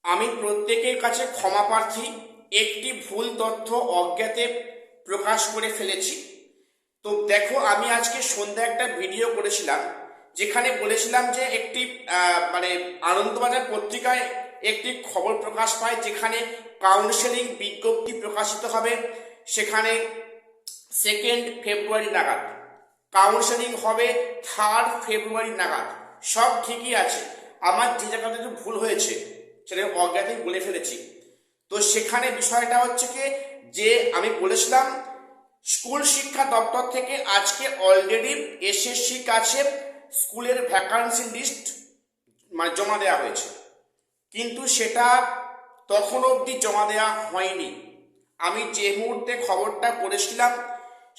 আমি প্রত্যেকের কাছে ক্ষমা প্রার্থী। একটি ভুল তথ্য অজ্ঞাতে প্রকাশ করে ফেলেছি। তো দেখো, আমি আজকে সন্ধ্যায় একটা ভিডিও করেছিলাম, যেখানে বলেছিলাম যে একটি মানে আনন্দবাজার পত্রিকায় একটি খবর প্রকাশ পায়, যেখানে কাউন্সেলিং বিজ্ঞপ্তি প্রকাশিত হবে। সেখানে 2 ফেব্রুয়ারি নাগাদ কাউন্সেলিং হবে, 3 ফেব্রুয়ারি নাগাদ। সব ঠিকই আছে, আমার যে জায়গাটা একটু ভুল হয়েছে সেটা অজ্ঞাতেই বলে ফেলেছি। তো সেখানে বিষয়টা হচ্ছে কি, যে আমি বলেছিলাম স্কুল শিক্ষা দপ্তর থেকে আজকে অলরেডি এসএসসির কাছে স্কুলের ভ্যাকান্সি লিস্ট জমা দেওয়া হয়েছে, কিন্তু সেটা তখন অবধি জমা দেওয়া হয়নি। আমি যে মুহূর্তে খবরটা করেছিলাম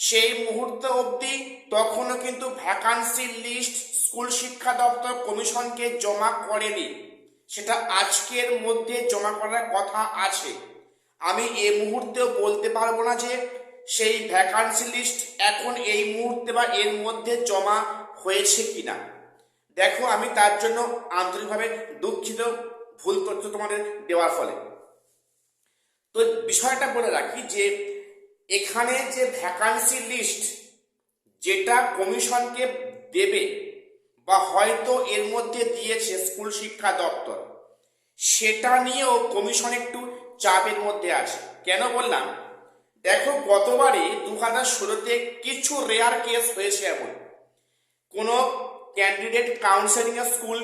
সেই মুহূর্ত অবধি তখনও কিন্তু ভ্যাকান্সি লিস্ট স্কুল শিক্ষা দপ্তর কমিশনকে জমা করেনি। সেটা আজকের মধ্যে জমা করার কথা আছে। আমি এই মুহূর্তেও বলতে পারবো না যে সেই ভ্যাকান্সি লিস্ট এখন এই মুহূর্তে বা এর মধ্যে জমা হয়েছে কিনা। দেখো, আমি তার জন্য আন্তরিকভাবে দুঃখিত, ভুল তথ্য তোমাদের দেওয়ার ফলে। তো বিষয়টা বলে রাখি যে এখানে যে ভ্যাকান্সি লিস্ট যেটা কমিশনকে দেবে বা হয়তো এর মধ্যে দিয়েছে স্কুল শিক্ষা দপ্তর, সেটা নিয়েও কমিশন একটু চাপের মধ্যে আছে। কেন বললাম, দেখো, গতবারে 2016-তে কিছু রেয়ার কেস হয়েছে এমন, কোনো ক্যান্ডিডেট কাউন্সেলিং এর স্কুল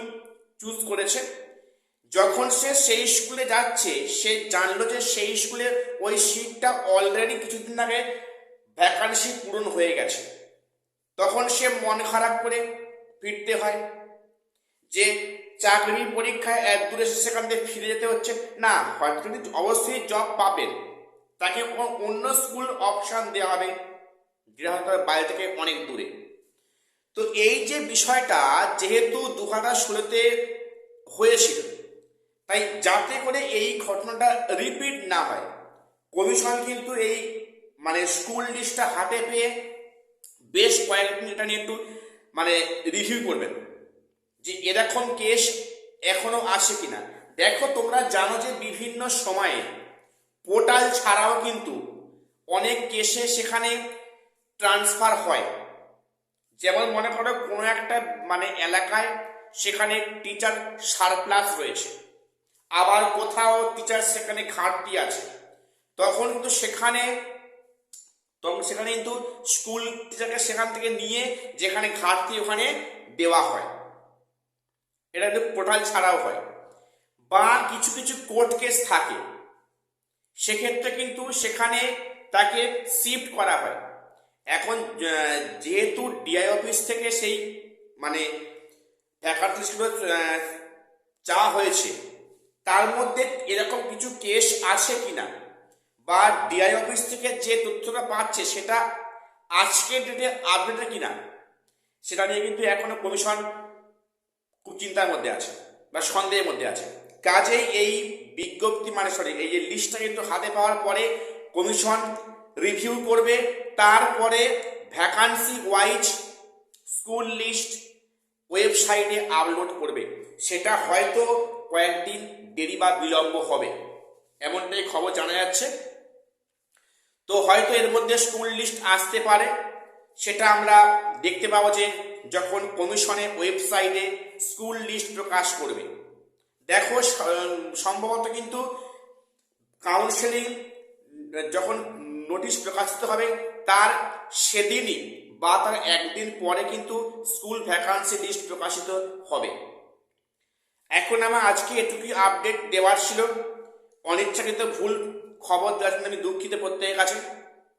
চুজ করেছে, যখন সে সেই স্কুলে যাচ্ছে সে জানলো যে সেই স্কুলে ওই সিটটা অলরেডি কিছুদিন আগে ভ্যাকান্সি পূরণ হয়ে গেছে। তখন সে মন খারাপ করে ফিরতে হয়, যে চাকরি পরীক্ষায় এত দূরে সেখান থেকে ফিরে যেতে হচ্ছে না, হয়তো তিনি অবশ্যই জব পাবেন, তাকে অন্য স্কুল অপশান দেওয়া হবে যেটা হয়তো বাইরে থেকে অনেক দূরে। তো এই যে বিষয়টা যেহেতু 2016-তে হয়েছিল, তাই যাতে করে এই ঘটনাটা রিপিট না হয়, কমিশন কিন্তু এই স্কুল লিস্টটা হাতে পেয়ে বেশ কয়েকদিন এটা নিয়ে একটু রিভিউ করবেন যে এরকম কেস এখনো আছে কিনা। দেখো, তোমরা জানো যে বিভিন্ন সময়ে পোর্টাল ছাড়াও কিন্তু অনেক কেসে সেখানে ট্রান্সফার হয়। যেমন মনে করো কোনো একটা এলাকায় সেখানে টিচার সারপ্লাস রয়েছে, আবার কোথাও টিচার সেখানে ঘাটতি আছে, তখন কিন্তু সেখানে কিন্তু স্কুল টিচারকে সেখান থেকে নিয়ে যেখানে ঘাটতি ওখানে দেওয়া হয়। এটা কিন্তু পোর্টাল ছাড়াও হয়। বা কিছু কিছু কোর্ট কেস থাকে, সেক্ষেত্রে কিন্তু সেখানে তাকে শিফট করা হয়। এখন যেহেতু ডিআই অফিস থেকে সেই ভ্যাকান্সিগুলো চাওয়া হয়েছে, তার মধ্যে এরকম কিছু কেস আছে কিনা বা ডিআই অফিস থেকে যে তথ্যটা পাচ্ছে সেটা আজকের ডেটে আপডেট কিনা, সেটা নিয়ে কিন্তু এখনো কমিশন খুব চিন্তার মধ্যে আছে বা সন্দেহের মধ্যে আছে। কাজেই এই বিজ্ঞপ্তি এই যে লিস্টটা কিন্তু হাতে পাওয়ার পরে কমিশন রিভিউ করবে, তারপরে ভ্যাকান্সি ওয়াইজ স্কুল লিস্ট ওয়েবসাইটে আপলোড করবে। সেটা হয়তো কয়েকদিন দেরি বা বিলম্ব হবে, এমনটাই খবর জানা যাচ্ছে। তো হয়তো এর মধ্যে স্কুল লিস্ট আসতে পারে, সেটা আমরা দেখতে পাবো যে যখন কমিশনের ওয়েবসাইটে স্কুল লিস্ট প্রকাশ করবে। দেখো, সম্ভবত কিন্তু কাউন্সেলিং যখন নোটিশ প্রকাশিত হবে তার সেদিনই বা তার একদিন পরে কিন্তু স্কুল ভ্যাকান্সি লিস্ট প্রকাশিত হবে। এখন আমার আজকে এটুকুই আপডেট দেওয়ার ছিল। অনিচ্ছাকৃত ভুল খবর দেওয়ার জন্য আমি দুঃখিত প্রত্যেকের কাছে,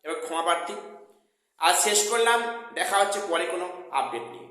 এবার ক্ষমা প্রার্থী। আজ শেষ করলাম, দেখা হচ্ছে পরে কোনো আপডেট নিয়ে।